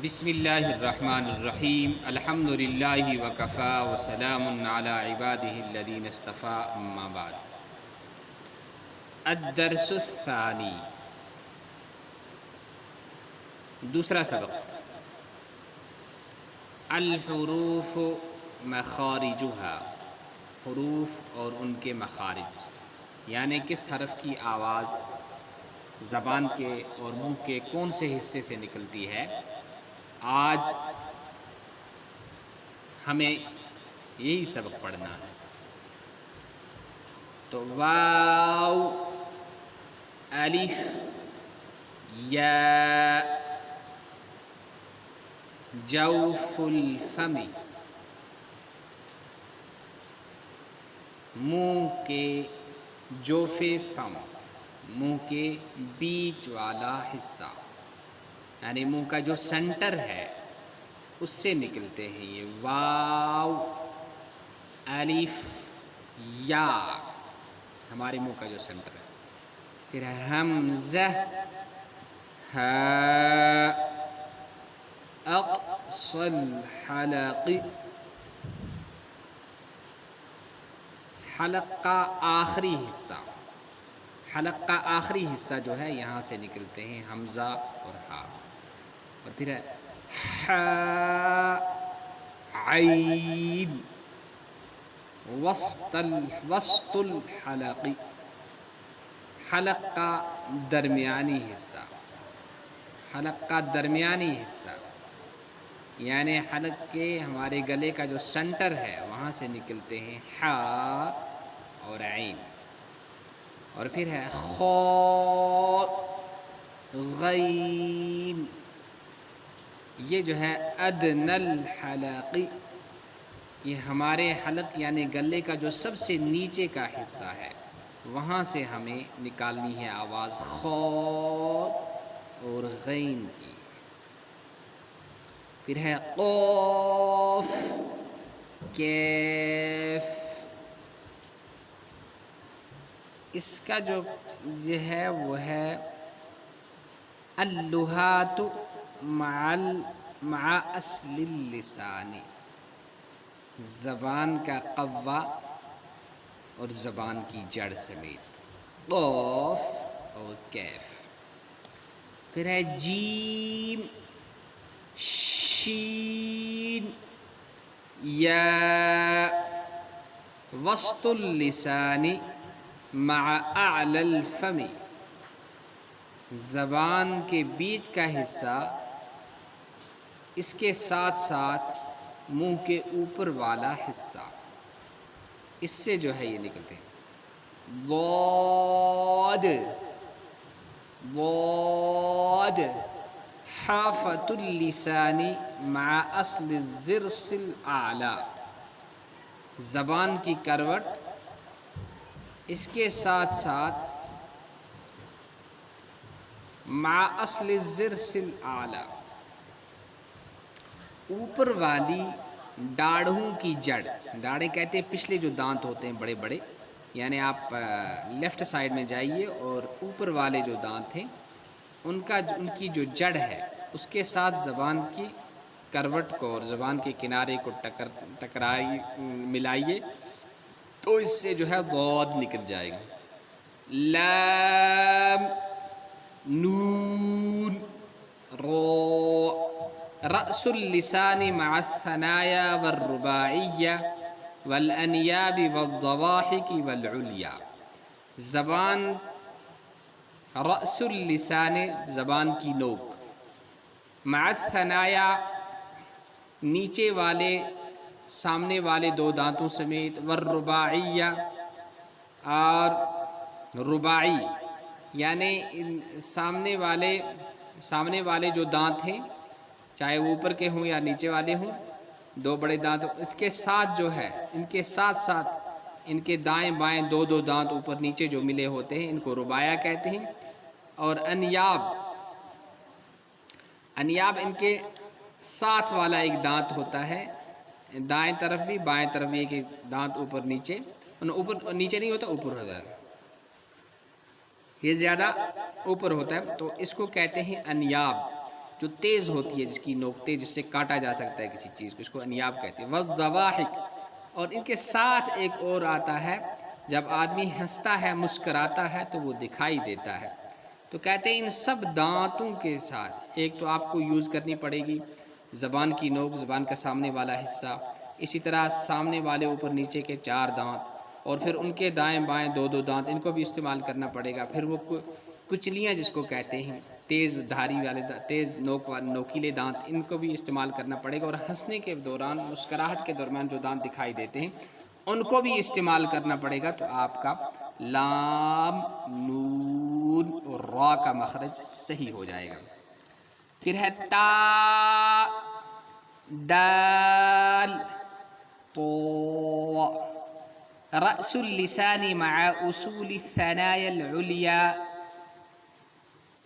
بسم اللہ الرحمن الرحیم الحمد للہ وکفا وسلام علی عبادہ الذین اصطفیٰ اما بعد الدرس الثانی دوسرا سبق الحروف مخارجها حروف اور ان کے مخارج یعنی کس حرف کی آواز زبان کے اور منہ کے کون سے حصے سے نکلتی ہے۔ آج ہمیں یہی سبق پڑھنا ہے۔ تو واو، الف، یا، جوف الفم، منہ کے جوف فم، منہ کے بیچ والا حصہ، یعنی منہ کا جو سینٹر ہے اس سے نکلتے ہیں یہ واو، الف، یا، ہمارے منہ کا جو سینٹر ہے۔ پھر حمزہ، ہا، اقصى الحلق، حلق کا آخری حصہ، حلق کا آخری حصہ جو ہے یہاں سے نکلتے ہیں حمزہ اور ہا۔ اور پھر ہے حا، عین، وسط الحلق، حلق کا درمیانی حصہ، حلق کا درمیانی حصہ یعنی حلق کے ہمارے گلے کا جو سینٹر ہے وہاں سے نکلتے ہیں حا اور عین۔ اور پھر ہے خا، غین، یہ جو ہے ادنی الحلق، یہ ہمارے حلق یعنی گلے کا جو سب سے نیچے کا حصہ ہے وہاں سے ہمیں نکالنی ہے آواز خا اور غین کی۔ پھر ہے قاف، کیف، اس کا جو یہ ہے وہ ہے اللغات مع اصل اللسان، زبان کا قوا اور زبان کی جڑ سمیت، قاف اور کیف۔ پھر ہے جیم، شین، یا، وسط اللسان مع اعلی الفم، زبان کے بیچ کا حصہ اس کے ساتھ ساتھ منہ کے اوپر والا حصہ، اس سے جو ہے یہ نکلتے ہیں ضاد، ضاد، حافۃ اللسان مع اصل الضرس الاعلی، زبان کی کروٹ اس کے ساتھ ساتھ مع اصل الضرس الاعلی، اوپر والی ڈاڑھوں کی جڑ، ڈاڑھیں کہتے ہیں پچھلے جو دانت ہوتے ہیں بڑے بڑے، یعنی آپ لیفٹ سائڈ میں جائیے اور اوپر والے جو دانت ہیں ان کی جو جڑ ہے اس کے ساتھ زبان کی کروٹ کو اور زبان کے کنارے کو ملائیے تو اس سے جو ہے ضاد نکل جائے گا۔ لام، نون، را، رأس اللسان مع الثنايا والرباعية والأنياب والضواحك والعليا، زبان رأس اللسان زبان کی نوک، مع الثنايا نیچے والے سامنے والے دو دانتوں سمیت، والرباعية اور رباعی یعنی سامنے والے جو دانت ہیں چاہے وہ اوپر کے ہوں یا نیچے والے ہوں، دو بڑے دانت اس کے ساتھ جو ہے ان کے ساتھ ساتھ ان کے دائیں بائیں دو دو دانت اوپر نیچے جو ملے ہوتے ہیں ان کو رباعیہ کہتے ہیں۔ اور انیاب، انیاب ان کے ساتھ والا ایک دانت ہوتا ہے، دائیں طرف بھی بائیں طرف بھی ایک دانت اوپر نیچے، اوپر نیچے نہیں ہوتا اوپر ہوتا ہے، یہ زیادہ اوپر ہوتا ہے تو اس کو کہتے ہیں انیاب۔ جو تیز ہوتی ہے، جس کی نوک تیز، جس سے کاٹا جا سکتا ہے کسی چیز کو، اس کو انیاب کہتے ہیں۔ والضواحک، اور ان کے ساتھ ایک اور آتا ہے، جب آدمی ہنستا ہے، مسکراتا ہے تو وہ دکھائی دیتا ہے۔ تو کہتے ہیں ان سب دانتوں کے ساتھ ایک تو آپ کو یوز کرنی پڑے گی زبان کی نوک، زبان کا سامنے والا حصہ، اسی طرح سامنے والے اوپر نیچے کے 4 دانت، اور پھر ان کے دائیں بائیں 2 دانت، ان کو بھی استعمال کرنا پڑے گا۔ پھر وہ کچلیاں جس کو کہتے ہیں، تیز دھاری والے تیز نوکیلے دانت، ان کو بھی استعمال کرنا پڑے گا۔ اور ہنسنے کے دوران، مسکراہٹ کے دوران جو دانت دکھائی دیتے ہیں ان کو بھی استعمال کرنا پڑے گا۔ تو آپ کا لام، نون اور را کا مخرج صحیح ہو جائے گا۔ پھر ہے تا، دال، طو۔ رأس اللسان مع اصول الثنايا العليا،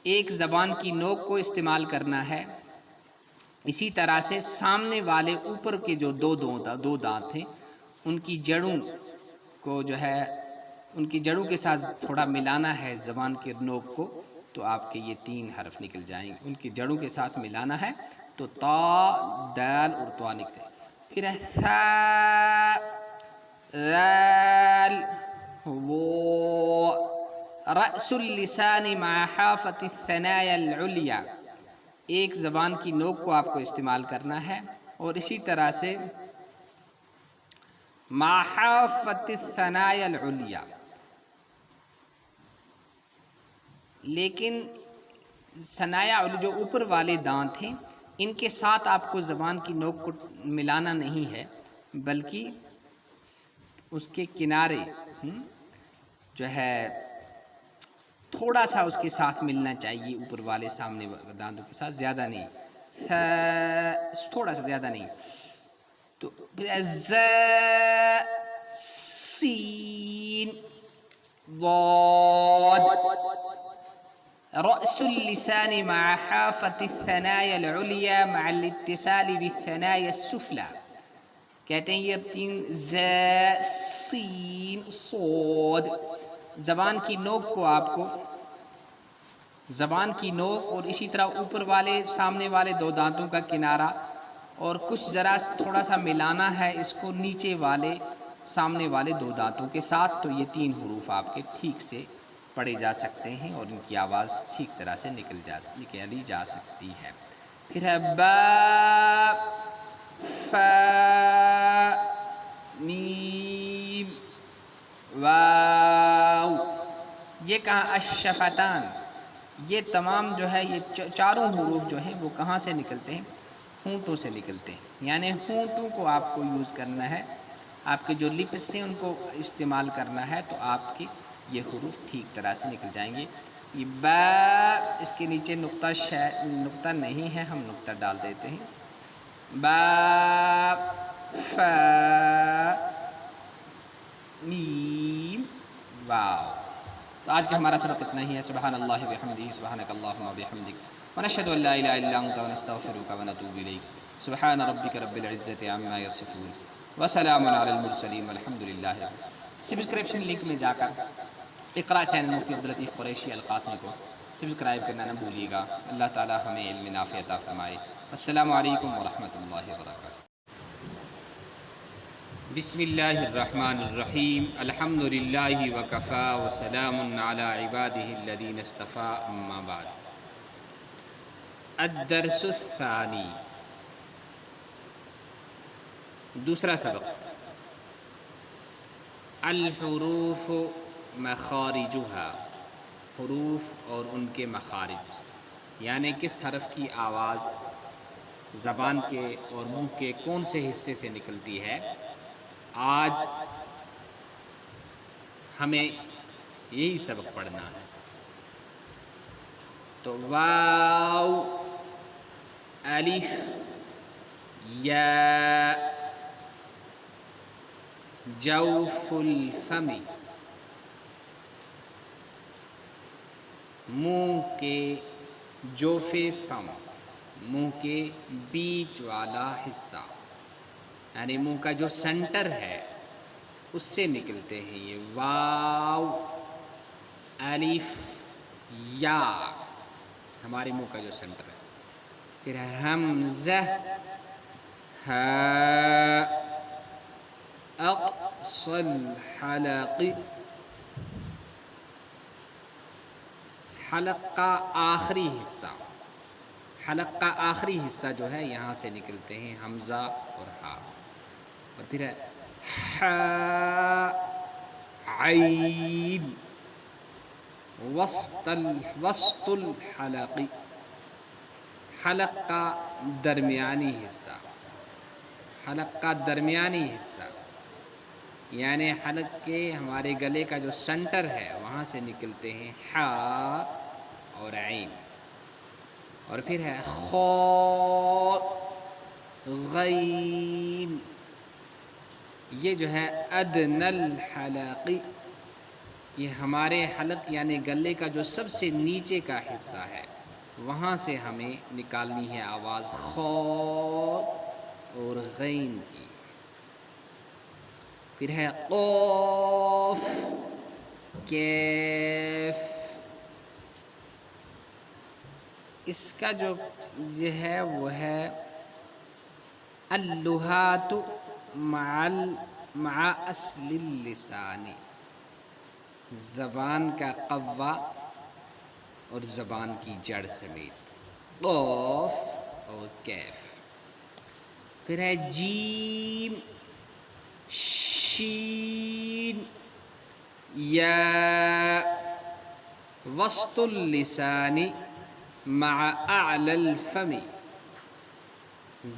ایک زبان کی نوک کو استعمال کرنا ہے، اسی طرح سے سامنے والے اوپر کے جو 2 دانت ہیں ان کی جڑوں کو جو ہے، ان کی جڑوں کے ساتھ تھوڑا ملانا ہے زبان کے نوک کو، تو آپ کے یہ 3 حرف نکل جائیں گے۔ ان کی جڑوں کے ساتھ ملانا ہے تو تا، دال اور طا نکلے۔ پھر ہے ثا، ذال، وہ۔ رأس اللسان مع حافة الثنايا العليا، ایک زبان کی نوک کو آپ کو استعمال کرنا ہے، اور اسی طرح سے مع حافة الثنايا العليا، لیکن ثنایا جو اوپر والے دانت ہیں ان کے ساتھ آپ کو زبان کی نوک کو ملانا نہیں ہے، بلکہ اس کے کنارے جو ہے تھوڑا سا اس کے ساتھ ملنا چاہیے، اوپر والے سامنے دانتوں کے ساتھ، زیادہ نہیں، تھوڑا سا زیادہ نہیں۔ تو ز، سین، ضاد۔ رأس اللسان مع حافة الثنايا العليا مع الاتصال بالثنايا السفلى، کہتے ہیں یہ 3 ز، سین، صاد۔ زبان کی نوک کو آپ کو، زبان کی نوک اور اسی طرح اوپر والے سامنے والے 2 دانتوں کا کنارہ، اور کچھ ذرا تھوڑا سا ملانا ہے اس کو نیچے والے سامنے والے 2 دانتوں کے ساتھ، تو یہ 3 حروف آپ کے ٹھیک سے پڑھے جا سکتے ہیں اور ان کی آواز ٹھیک طرح سے نکلی جا سکتی ہے۔ پھر ہے با، فا، میم، واو۔ یہ کہاں الشفتان، یہ تمام جو ہے یہ چاروں حروف جو ہیں وہ کہاں سے نکلتے ہیں؟ ہونٹوں سے نکلتے ہیں، یعنی ہونٹوں کو آپ کو یوز کرنا ہے، آپ کے جو لپس ہیں ان کو استعمال کرنا ہے، تو آپ کے یہ حروف ٹھیک طرح سے نکل جائیں گے۔ یہ با، اس کے نیچے نقطہ نہیں ہے، ہم نقطہ ڈال دیتے ہیں۔ با، فا، میم، واو۔ تو آج کا ہمارا سبق اتنا ہی ہے۔ سبحان اللہ وبحمدہ، سبحانک اللہم وبحمدک، ونشہد ان لا الہ الا انت ونستغفرک ونتوب الیک۔ سبحان ربک رب العزت عما یصفون، وسلام علی المرسلین، والحمد للہ رب العالمین۔ سبسکرپشن لنک میں جا کر اقرا چینل مفتی عبداللطیف قریشی القاسمی کو سبسکرائب کرنا نہ بھولیے گا۔ اللہ تعالی ہمیں علم نافع عطا فرمائے۔ السلام علیکم ورحمۃ اللہ وبرکاتہ۔ بسم اللہ الرحمن الرحیم، الحمد للہ وکفا وسلام علی عبادہ الذین اصطفیٰ، اما بعد۔ الدرس الثانی، دوسرا سبق، الحروف مخارجها، حروف اور ان کے مخارج، یعنی کس حرف کی آواز زبان کے اور منہ کے کون سے حصے سے نکلتی ہے۔ آج ہمیں یہی سبق پڑھنا ہے۔ تو واو، الف، یا، جوف الفم، منہ کے جوف فم، منہ کے بیچ والا حصہ، یعنی منہ کا جو سینٹر ہے اس سے نکلتے ہیں یہ واو، الف، یا، ہمارے منہ کا جو سینٹر ہے۔ پھر ہے حمزہ ہا اقصى الحلق، حلق کا آخری حصہ، حلق کا آخری حصہ جو ہے یہاں سے نکلتے ہیں حمزہ اور ہا، اور پھر ہے عین وسط الحلق، حلق کا درمیانی حصہ، حلق کا درمیانی حصہ یعنی حلق کے ہمارے گلے کا جو سنٹر ہے وہاں سے نکلتے ہیں حا اور عین، اور پھر ہے خا غین، یہ جو ہے ادنی الحلق، یہ ہمارے حلق یعنی گلے کا جو سب سے نیچے کا حصہ ہے وہاں سے ہمیں نکالنی ہے آواز خا اور غین کی۔ پھر ہے قاف کیف، اس کا جو یہ ہے وہ ہے اللہات مع اصل اللسان، زبان کا قوا اور زبان کی جڑ سمیت، قاف اور کیف۔ پھر ہے جیم شین یا وسط اللسان مع اعلی الفم،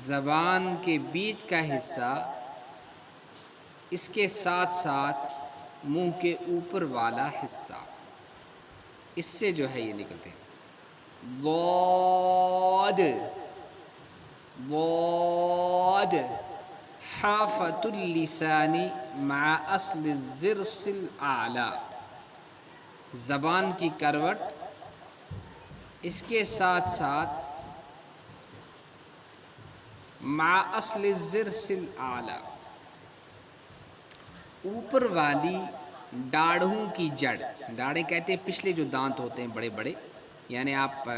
زبان کے بیچ کا حصہ اس کے ساتھ ساتھ منہ کے اوپر والا حصہ، اس سے جو ہے یہ نکلتے ہیں ضاد ضاد حافۃ اللسان مع اصل الضرس الاعلی، زبان کی کروٹ اس کے ساتھ ساتھ مع اصل الضرس الاعلی، اوپر والی ڈاڑھوں کی جڑ، ڈاڑھیں کہتے ہیں پچھلے جو دانت ہوتے ہیں بڑے بڑے، یعنی آپ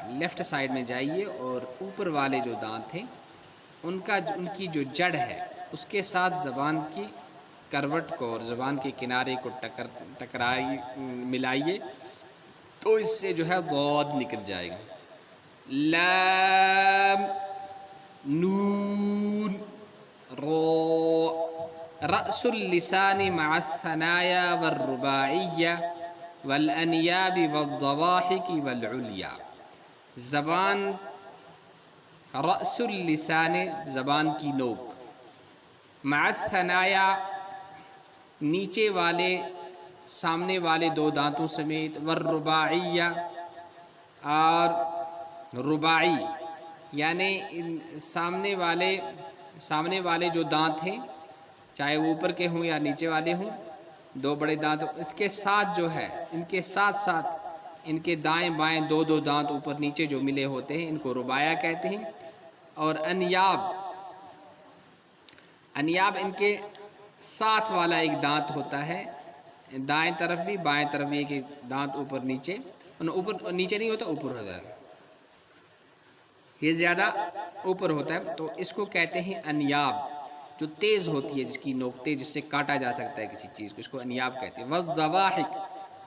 لیفٹ سائڈ میں جائیے اور اوپر والے جو دانت ہیں ان کی جو جڑ ہے اس کے ساتھ زبان کی کروٹ کو اور زبان کے کنارے کو ملائیے تو اس سے جو ہے ضاد نکل جائے گا۔ لام نون را، رأس اللسان مع الثنايا والرباعية والأنياب والضواحك والعليا، زبان رأس اللسان زبان کی نوک، مع الثنايا نیچے والے سامنے والے دو دانتوں سمیت، والرباعیہ اور رباعی یعنی سامنے والے جو دانت ہیں چاہے وہ اوپر کے ہوں یا نیچے والے ہوں، دو بڑے دانت، اس کے ساتھ جو ہے ان کے ساتھ ساتھ ان کے دائیں بائیں دو دو دانت اوپر نیچے جو ملے ہوتے ہیں ان کو رباعیہ کہتے ہیں، اور انیاب ان کے ساتھ والا ایک دانت ہوتا ہے، دائیں طرف بھی بائیں طرف بھی ایک دانت اوپر نیچے، اوپر نیچے نہیں ہوتا اوپر ہوتا ہے، یہ زیادہ اوپر ہوتا ہے تو اس کو کہتے ہیں انیاب، جو تیز ہوتی ہے جس کی نوک تیز جس سے کاٹا جا سکتا ہے کسی چیز کو، اس کو انیاب کہتے ہیں۔ والضواحک،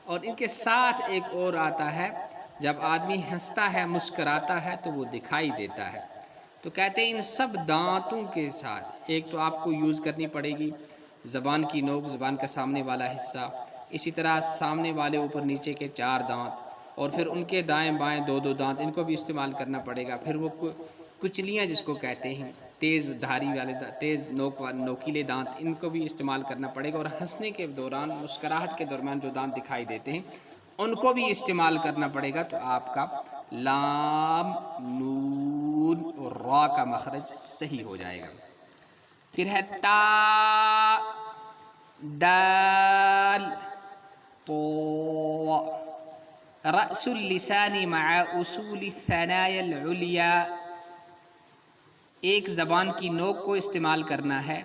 اور ان کے ساتھ ایک اور آتا ہے جب آدمی ہنستا ہے مسکراتا ہے تو وہ دکھائی دیتا ہے، تو کہتے ہیں ان سب دانتوں کے ساتھ ایک تو آپ کو یوز کرنی پڑے گی زبان کی نوک، زبان کا سامنے والا حصہ، اسی طرح سامنے والے اوپر نیچے کے 4 دانت، اور پھر ان کے دائیں بائیں 2 دانت، ان کو بھی استعمال کرنا پڑے گا، پھر وہ کچلیاں جس کو کہتے ہیں تیز دھاری والے تیز نوکیلے دانت، ان کو بھی استعمال کرنا پڑے گا، اور ہنسنے کے دوران مسکراہٹ کے دوران جو دانت دکھائی دیتے ہیں ان کو بھی استعمال کرنا پڑے گا، تو آپ کا لام نون اور را کا مخرج صحیح ہو جائے گا۔ پھر ہے تا دال تو، رأس اللسان مع اصول الثنايا العليا، ایک زبان کی نوک کو استعمال کرنا ہے،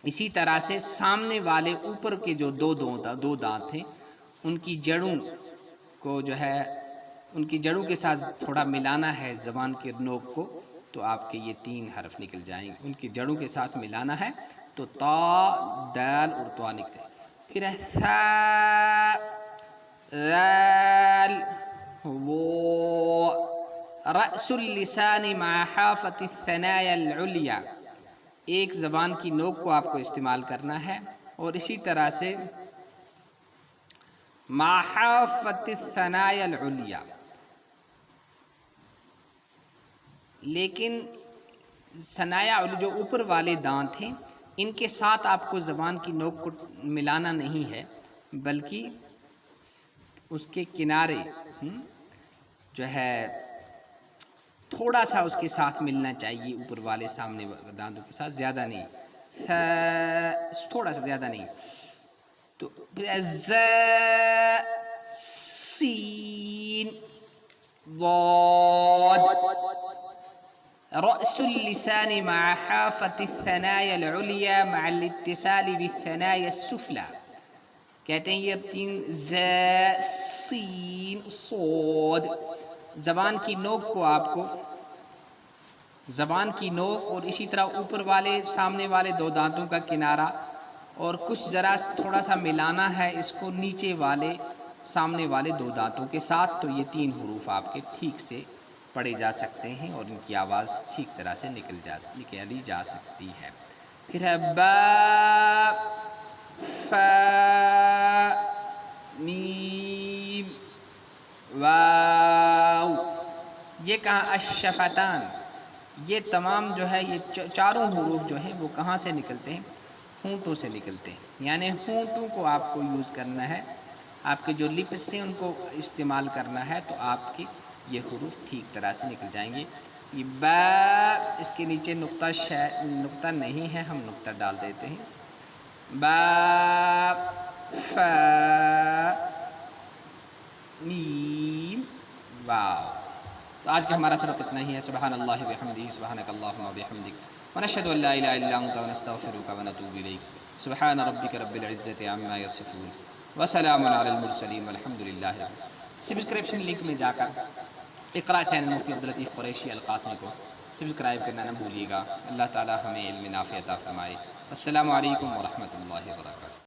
اسی طرح سے سامنے والے اوپر کے جو دو دانت ہیں ان کی جڑوں کو جو ہے ان کی جڑوں کے ساتھ تھوڑا ملانا ہے زبان کے نوک کو، تو آپ کے یہ 3 حرف نکل جائیں گے۔ ان کی جڑوں کے ساتھ ملانا ہے تو تا، دال اور طا نکلے۔ پھر ہے ثا، ذال، وہ، رأس اللسان مع حافة الثنايا العليا، ایک زبان کی نوک کو آپ کو استعمال کرنا ہے، اور اسی طرح سے مع حافة الثنايا العليا، لیکن ثنایا جو اوپر والے دانت ہیں ان کے ساتھ آپ کو زبان کی نوک کو ملانا نہیں ہے، بلکہ اس کے کنارے جو ہے تھوڑا سا اس کے ساتھ ملنا چاہیے، اوپر والے سامنے دانتوں کے ساتھ، زیادہ نہیں، تھوڑا سا زیادہ نہیں۔ تو پھر ز، سین، ضاد، رأس اللسان مع حافة الثنايا العليا مع الاتصال بالثنايا السفلى، کہتے ہیں یہ 3 ز، سین، صاد، زبان کی نوک کو آپ کو، زبان کی نوک اور اسی طرح اوپر والے سامنے والے 2 دانتوں کا کنارہ، اور کچھ ذرا تھوڑا سا ملانا ہے اس کو نیچے والے سامنے والے 2 دانتوں کے ساتھ، تو یہ 3 حروف آپ کے ٹھیک سے پڑھے جا سکتے ہیں اور ان کی آواز ٹھیک طرح سے نکلی جا سکتی ہے۔ پھر ہے با، فا، میم، واو، یہ کہاں الشفتان، یہ تمام جو ہے یہ چاروں حروف جو ہیں وہ کہاں سے نکلتے ہیں؟ ہونٹوں سے نکلتے ہیں، یعنی ہونٹوں کو آپ کو یوز کرنا ہے، آپ کے جو لپس ہیں ان کو استعمال کرنا ہے، تو آپ کے یہ حروف ٹھیک طرح سے نکل جائیں گے۔ یہ با، اس کے نیچے نقطہ نہیں ہے، ہم نقطہ ڈال دیتے ہیں، با، فا، میم، واو۔ تو آج کا ہمارا سبق اتنا ہی ہے۔ سبحان اللہ وبحمدہ، سبحانک اللہم وبحمدک، ونشہد ان لا الہ الا انت ونستغفرک ونتوب الیک۔ سبحان ربک رب العزت عما یصفون، وسلام علی المرسلین، والحمد للہ رب العالمین۔ سبسکرپشن لنک میں جا کر اقرا چینل مفتی عبداللطیف قریشی القاسمی کو سبسکرائب کرنا نہ بھولیے گا۔ اللہ تعالی ہمیں علم نافع عطا فرمائے۔ السلام علیکم ورحمۃ اللہ وبرکاتہ۔